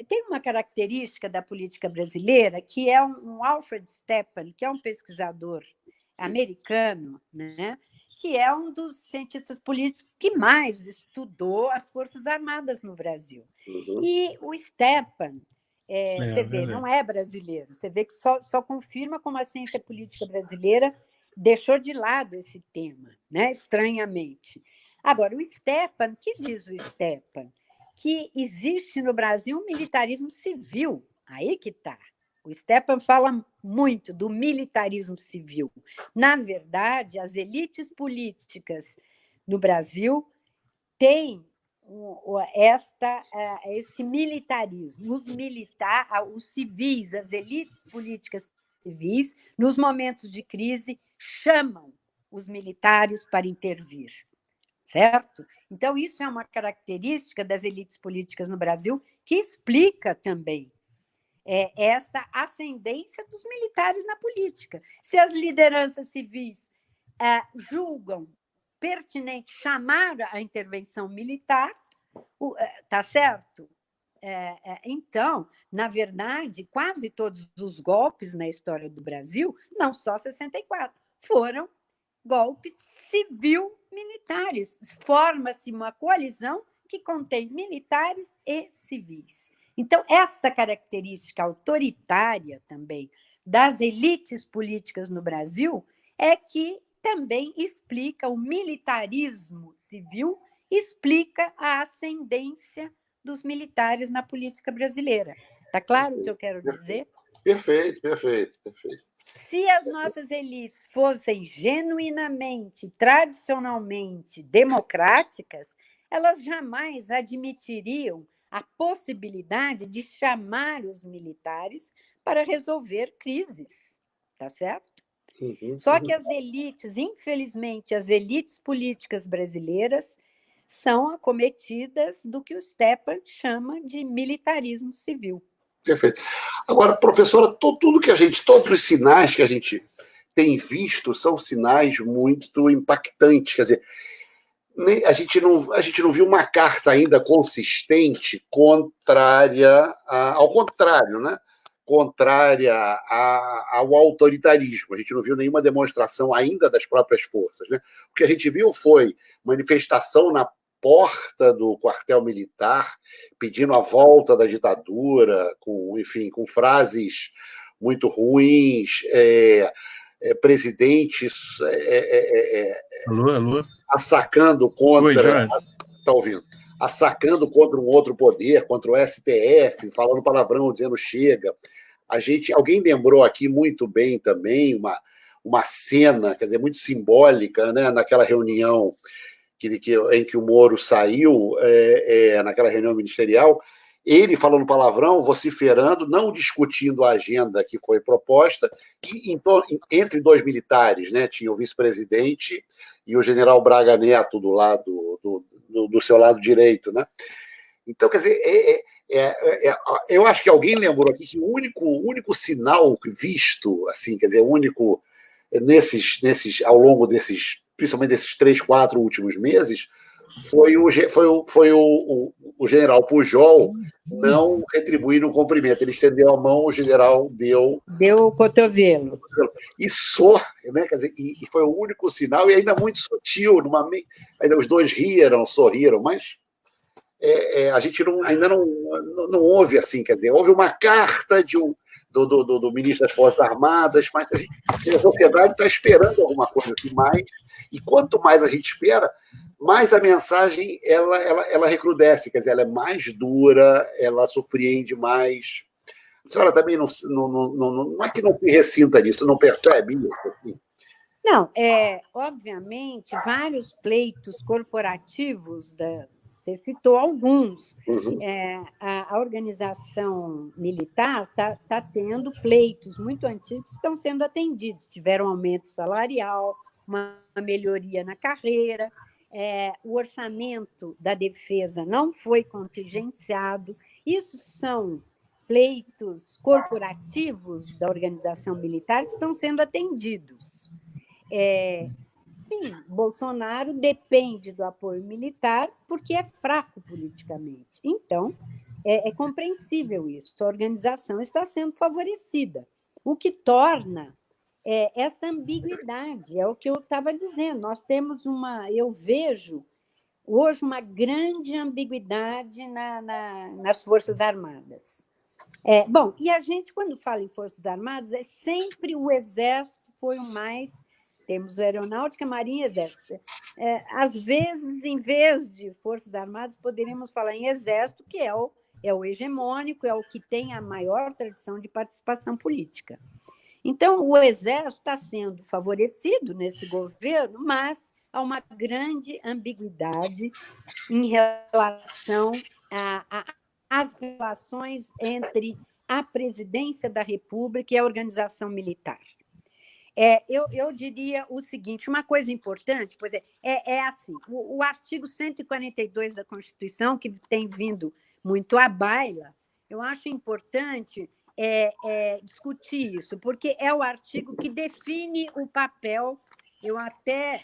tem uma característica da política brasileira que é um Alfred Stepan, que é um pesquisador americano, né? Que é um dos cientistas políticos que mais estudou as Forças Armadas no Brasil. Uhum. E o Stepan, você vê, não é brasileiro, você vê que só confirma como a ciência política brasileira deixou de lado esse tema, né? Estranhamente. Agora, o Stepan, que diz o Stepan? Que existe no Brasil um militarismo civil, aí que está. O Stepan fala muito do militarismo civil. Na verdade, as elites políticas no Brasil têm esse militarismo. Os civis, as elites políticas civis, nos momentos de crise, chamam os militares para intervir, certo? Então, isso é uma característica das elites políticas no Brasil que explica também esta ascendência dos militares na política. Se as lideranças civis julgam pertinente chamar a intervenção militar, tá certo? Então, na verdade, quase todos os golpes na história do Brasil, não só 64, foram golpes civil-militares. Forma-se uma coalizão que contém militares e civis. Então, esta característica autoritária também das elites políticas no Brasil é que também explica o militarismo civil, explica a ascendência dos militares na política brasileira. Está claro o que eu quero dizer? Perfeito, perfeito, perfeito. Se as nossas elites fossem genuinamente, tradicionalmente democráticas, elas jamais admitiriam a possibilidade de chamar os militares para resolver crises, tá certo? Só que as elites, infelizmente, as elites políticas brasileiras são acometidas do que o Stepan chama de militarismo civil. Perfeito. Agora, professora, tudo que todos os sinais que a gente tem visto são sinais muito impactantes. Quer dizer, a gente não viu uma carta ainda consistente contrária ao contrário, né? Contrária ao autoritarismo. A gente não viu nenhuma demonstração ainda das próprias forças, né? O que a gente viu foi manifestação na porta do quartel militar, pedindo a volta da ditadura, com frases muito ruins, presidentes Alô? assacando contra... Está ouvindo? Assacando contra um outro poder, contra o STF, falando palavrão, dizendo chega. Alguém lembrou aqui muito bem também uma cena, quer dizer, muito simbólica, né, naquela reunião em que o Moro saiu, naquela reunião ministerial, ele falando palavrão, vociferando, não discutindo a agenda que foi proposta, e entre dois militares, né, tinha o vice-presidente e o general Braga Neto do seu lado direito, né? Então, quer dizer, eu acho que alguém lembrou aqui que o único sinal visto, assim, quer dizer, o único ao longo principalmente desses 3, 4 últimos meses, foi o general Pujol não retribuir um cumprimento. Ele estendeu a mão, o general deu o cotovelo. E só, né? Quer dizer, e foi o único sinal, e ainda muito sutil, ainda os dois sorriram, mas a gente ainda não houve assim, quer dizer, houve uma carta do ministro das Forças Armadas, mas a sociedade está esperando alguma coisa assim mais, e quanto mais a gente espera, mais a mensagem ela recrudesce, quer dizer, ela é mais dura, ela surpreende mais. A senhora também não é que não se ressinta nisso, não percebe isso? Assim? Não, obviamente, vários pleitos corporativos, você citou alguns. Uhum. A organização militar está tendo pleitos muito antigos que estão sendo atendidos. Tiveram aumento salarial, uma melhoria na carreira, o orçamento da defesa não foi contingenciado. Isso são pleitos corporativos da organização militar que estão sendo atendidos. Sim, Bolsonaro depende do apoio militar porque é fraco politicamente. Então, é compreensível isso. A organização está sendo favorecida, o que torna essa ambiguidade. É o que eu estava dizendo. Nós temos eu vejo hoje uma grande ambiguidade nas Forças Armadas. Bom, e a gente, quando fala em Forças Armadas, sempre o Exército foi o mais... Temos Aeronáutica, Marinha e Exército. Às vezes, em vez de Forças Armadas, poderíamos falar em Exército, que é o hegemônico, é o que tem a maior tradição de participação política. Então, o Exército está sendo favorecido nesse governo, mas há uma grande ambiguidade em relação às relações entre a presidência da República e a organização militar. Eu diria o seguinte, uma coisa importante, pois é assim, o artigo 142 da Constituição, que tem vindo muito à baila, eu acho importante discutir isso, porque é o artigo que define o papel, eu até...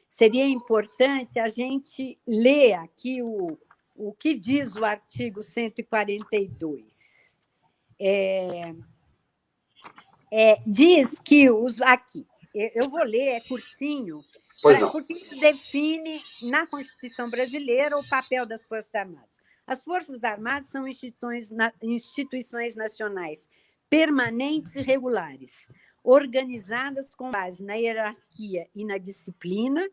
seria importante a gente ler aqui o que diz o artigo 142. Diz que aqui, eu vou ler, é curtinho, porque isso define na Constituição brasileira o papel das Forças Armadas. As Forças Armadas são instituições nacionais permanentes e regulares, organizadas com base na hierarquia e na disciplina,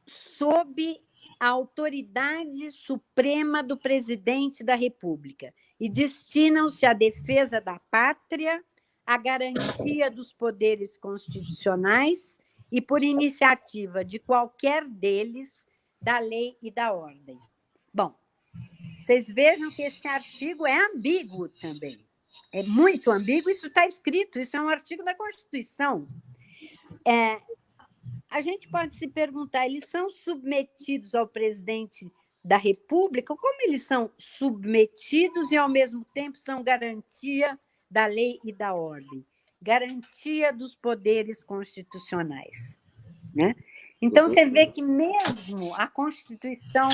sob a autoridade suprema do presidente da República e destinam-se à defesa da pátria, à garantia dos poderes constitucionais e, por iniciativa de qualquer deles, da lei e da ordem. Bom, vocês vejam que esse artigo é ambíguo também. É muito ambíguo, isso está escrito, isso é um artigo da Constituição. A gente pode se perguntar, eles são submetidos ao presidente da República? Como eles são submetidos e, ao mesmo tempo, são garantia da lei e da ordem? Garantia dos poderes constitucionais. Né? Então, você vê que mesmo a Constituição,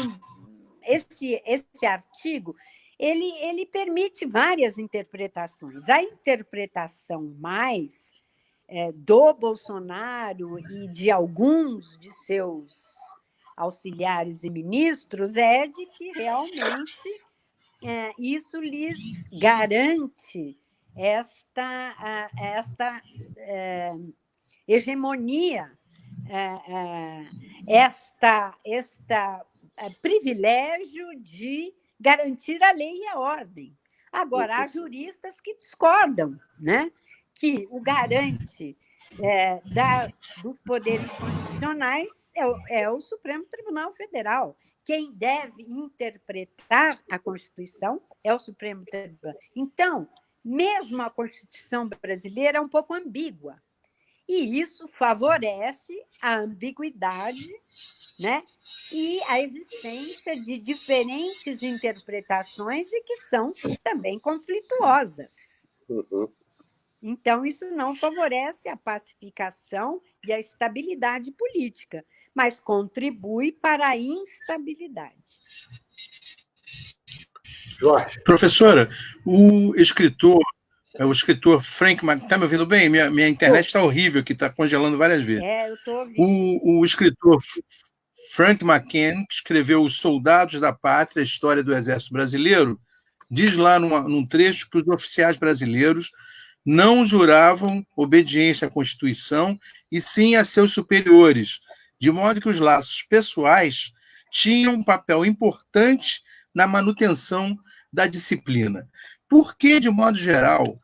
esse artigo, ele permite várias interpretações. A interpretação mais do Bolsonaro e de alguns de seus auxiliares e ministros é de que realmente isso lhes garante esta hegemonia, esta privilégio de garantir a lei e a ordem. Agora, há juristas que discordam, né? Que o garante dos poderes constitucionais é o Supremo Tribunal Federal. Quem deve interpretar a Constituição é o Supremo Tribunal. Então, mesmo a Constituição brasileira é um pouco ambígua. E isso favorece a ambiguidade, né? E a existência de diferentes interpretações e que são também conflituosas. Então, isso não favorece a pacificação e a estabilidade política, mas contribui para a instabilidade. Jorge. Professora, o escritor Frank McCann... Está me ouvindo bem? Minha internet está horrível, que está congelando várias vezes. Eu estou ouvindo. O escritor Frank McCann, que escreveu Os Soldados da Pátria, a História do Exército Brasileiro, diz lá num trecho que os oficiais brasileiros não juravam obediência à Constituição e sim a seus superiores, de modo que os laços pessoais tinham um papel importante na manutenção da disciplina. Por que, de modo geral,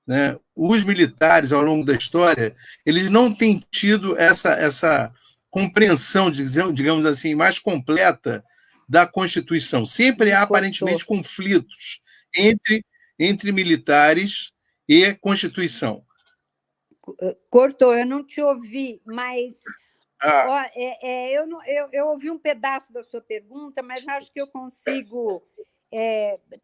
né, os militares, ao longo da história, eles não têm tido essa compreensão, digamos assim, mais completa da Constituição? Sempre há, aparentemente, conflitos entre militares e Constituição. Cortou, eu não te ouvi, mas eu ouvi um pedaço da sua pergunta, mas acho que eu consigo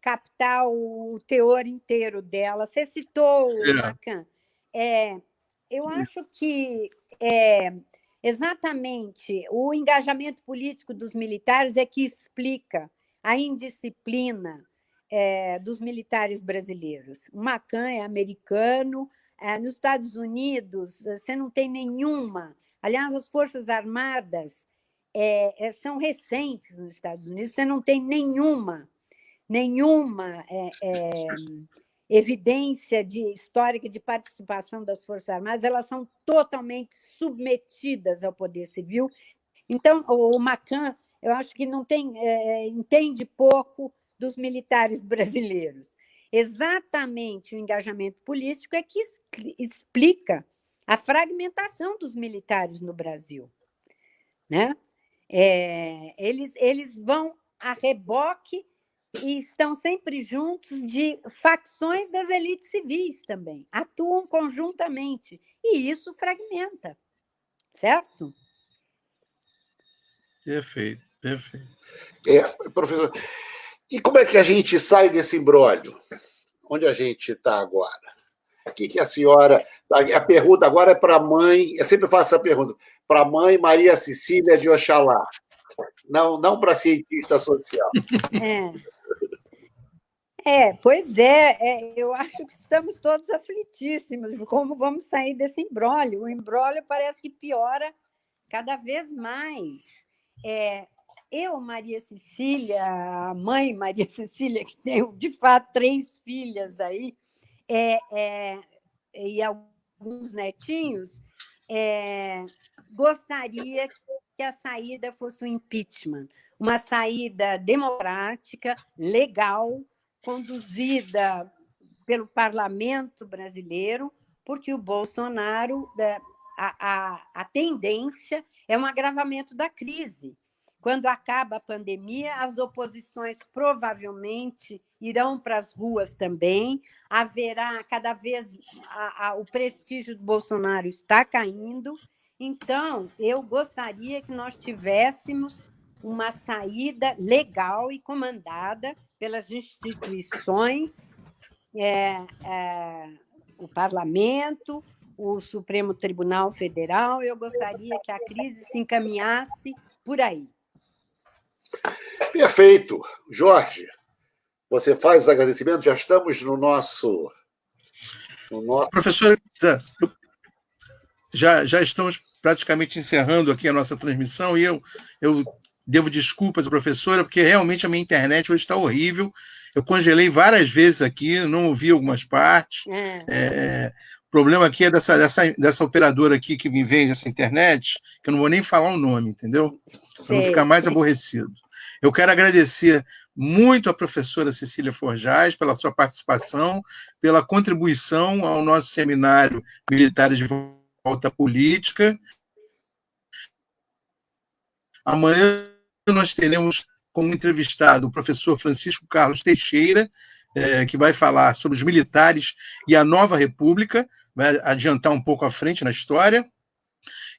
captar o teor inteiro dela. Você citou o Lacan. Eu acho que exatamente o engajamento político dos militares é que explica a indisciplina dos militares brasileiros. O Macan é americano, nos Estados Unidos você não tem nenhuma. Aliás, as Forças Armadas são recentes nos Estados Unidos, você não tem nenhuma evidência histórica de participação das Forças Armadas, elas são totalmente submetidas ao poder civil. Então, o Macan, eu acho que não entende pouco dos militares brasileiros. Exatamente o engajamento político é que explica a fragmentação dos militares no Brasil. Né? Eles vão a reboque e estão sempre juntos de facções das elites civis também, atuam conjuntamente, e isso fragmenta, certo? Perfeito, perfeito. Professor, e como é que a gente sai desse imbróglio? Onde a gente está agora? O que a senhora... A pergunta agora é para a mãe, eu sempre faço essa pergunta, para a mãe Maria Cecília de Oxalá, não para cientista social. Pois eu acho que estamos todos aflitíssimos. Como vamos sair desse imbróglio? O imbróglio parece que piora cada vez mais. Eu, Maria Cecília, a mãe Maria Cecília, que tem, de fato, 3 filhas aí, e alguns netinhos, gostaria que a saída fosse o impeachment, uma saída democrática, legal, conduzida pelo parlamento brasileiro, porque o Bolsonaro, a tendência é um agravamento da crise. Quando acaba a pandemia, as oposições provavelmente irão para as ruas também, haverá cada vez... o prestígio do Bolsonaro está caindo, então eu gostaria que nós tivéssemos uma saída legal e comandada pelas instituições, o Parlamento, o Supremo Tribunal Federal. Eu gostaria que a crise se encaminhasse por aí. Perfeito. Jorge, você faz os agradecimentos? Já estamos no nosso... Professor, já estamos praticamente encerrando aqui a nossa transmissão e eu devo desculpas à professora, porque realmente a minha internet hoje está horrível. Eu congelei várias vezes aqui, não ouvi algumas partes. O problema aqui é dessa operadora aqui que me vende essa internet, que eu não vou nem falar o nome, entendeu? Para não ficar mais aborrecido. Eu quero agradecer muito à professora Cecília Forjás pela sua participação, pela contribuição ao nosso seminário Militares de Volta à Política. Amanhã nós teremos como entrevistado o professor Francisco Carlos Teixeira, que vai falar sobre os militares e a nova república, vai adiantar um pouco à frente na história.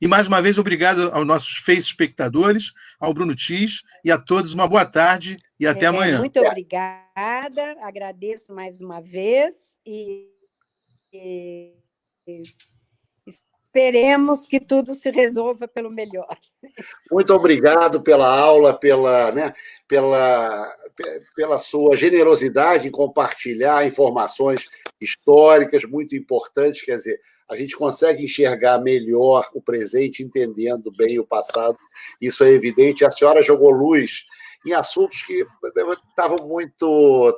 E, mais uma vez, obrigado aos nossos espectadores, ao Bruno Tis, e a todos uma boa tarde e até amanhã. Muito obrigada, agradeço mais uma vez e esperemos que tudo se resolva pelo melhor. Muito obrigado pela aula, pela sua generosidade em compartilhar informações históricas muito importantes. Quer dizer, a gente consegue enxergar melhor o presente, entendendo bem o passado. Isso é evidente. A senhora jogou luz em assuntos que estavam muito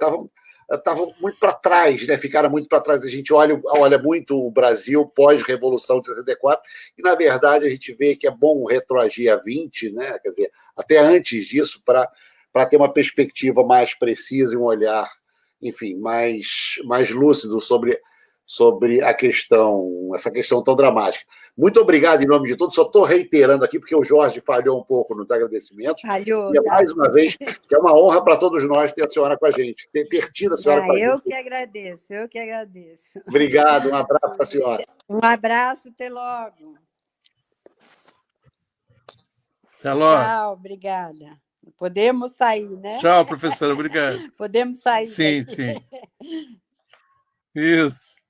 para trás, né? Ficaram muito para trás. A gente olha muito o Brasil pós-Revolução de 64 e, na verdade, a gente vê que é bom retroagir a 20, né? Quer dizer, até antes disso, para ter uma perspectiva mais precisa e um olhar, enfim, mais lúcido sobre essa questão tão dramática. Muito obrigado em nome de todos. Só estou reiterando aqui, porque o Jorge falhou um pouco nos agradecimentos. Falhou. E mais uma vez, que é uma honra para todos nós ter a senhora com a gente, ter tido a senhora com a gente. Eu que agradeço. Obrigado, um abraço para a senhora. Um abraço, até logo. Até logo. Tchau, obrigada. Podemos sair, né? Tchau, professora, obrigado. Podemos sair. Sim, sim. Isso.